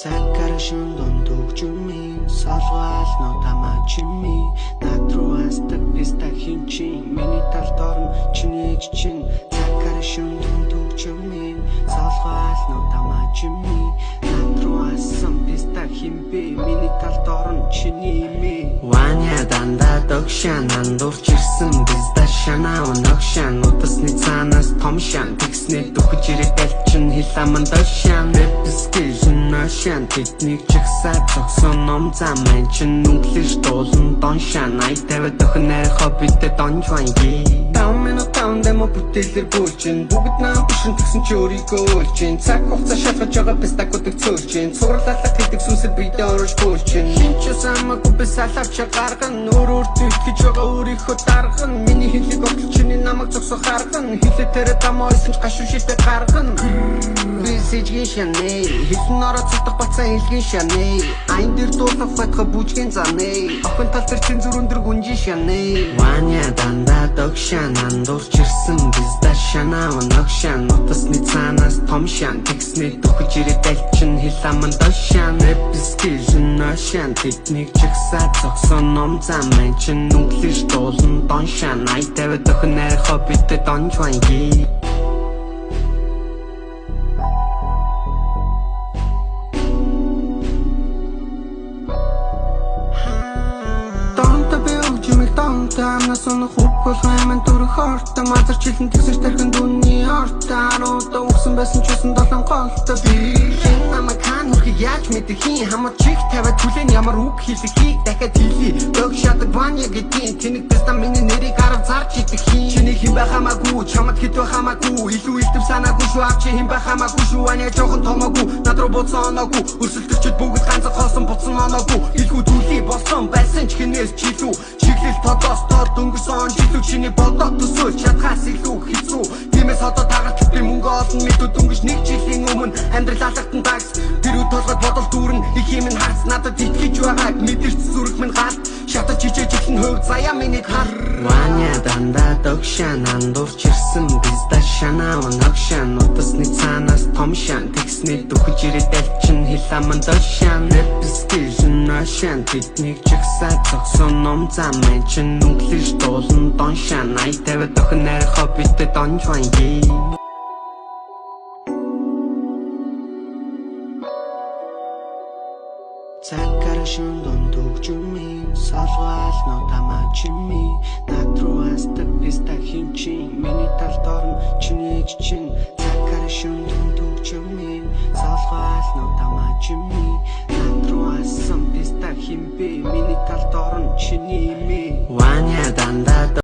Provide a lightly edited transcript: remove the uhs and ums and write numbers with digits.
Цагааршин дундууг чимээ салгаал нотама чимээ натрууас таписта хинчин миний талд орно чиний чин цагааршин дундууг чимээ салгаал нотама чимээ натрууас самписта химбэ миний талд орно чиний мэ ваня данда догшан андуурч ирсэн bizda шанаа өнөгшан утасны цаанаас том шан тэгснэ дөхөж ирэх дэлчин хиламан дошан Ношан тэднийг чигсаа зогсон ном зам мен чин нүглэж дуулан дон шан ай тавиад өхнөр хоббитэд донж ванги таамын демо бүтээлэр бүүлчин бүгд нам бишин тэгсэн чи өөрийгөө өөлчин цаг хугацаа шалгаж байгаа пистакуудыг цөөлчин цугралалах гэдэг сүнсэд бидээ орж бүүлчин хинч самаагүй би салавч гарган өөр итгэж байгаа өөрийнхөө дарган миний хэлийг оглож чиний намайг зогсоо харган хэлээ тэрэ тамойсон ч гашуун шилдэг гарган Сэжгийн шанэ хэлэн ороод цутах бацаа хэлгийн шанэ айн дээр дуулах батга бүжгийн занэ охин тал дээр чин зүрэн дээр гүнжи шанэ ваня данда догшан андуурч ирсэн bizda шанаа өнөгшан утасны цаанаас том шан тэгснэ дөхөж ирэх дэлчин хиламан дошан эпискижн ношан тэднийг чигсаа зогсон ном зам мен чин нүглэж дуулан дон шан ай тавиад өхнөр хоббитэд донж ванги Тамнаас он хупгол хэмэн дүр хорт мазар чихэн тэгсэж тархин дүнний орт аруудаа өгсөн байсан ч усан долон голтой би намайг хан хөрхийг яаж мэдэх хин хамар чих тавиад түлэн ямар үг хэлэхийг дахиад хэлий дог шатаг ваня гэдгийг тэнэг дэстам миний нэрийг арав зарж идэх хин чиний хэн байх хамаагүй чамд хэд байх хамаагүй илүү илтэв санаагүй шүү авч хэн байх хамаагүй шүү ваня жоохон томоогүй над руу буцаа оноогүй өрсөлдөгчд бүгд ганцхан хоосон буцсан оноогүй илгүй түлий болсон байсан ч хинээс чилүү чиглэл тодоос дөнгөсөн жилүү чиний бодоод төсөөлж чадхаас илүү хэцүү тиймээс одоо тагалт би мөнгө олно мэдүү дөнгөж нэг жилийн өмнө амьдрал алгатан дагс тэр үе толгойд бодол дүүрэн их юм харц надад итгэж байгааг мэдэрч зүрх минь галт шатаж чижээж ихэн хөвд заяа миний хал ваня данда догшан андуурч ирсэн bizda шанаа өнөгшан утасны цаанаас том шан тэгснэ дөхөж ирэх дэлчин хиламан дошан эпискижн ношан тэднийг чигсаа зогсон ном зам мен чин нүглэж дуулан дон шан ай тавиад өхнөр хоббитэд донж ванги Цагааршин дундууг чимээ салгаал нотама чимээ натрууас таписта хинчин миний талд орно чиний чин Цагааршин дундууг чимээ салгаал нотама чимээ натрууас самписта химбэ миний талд орно чиний мэ ваня данда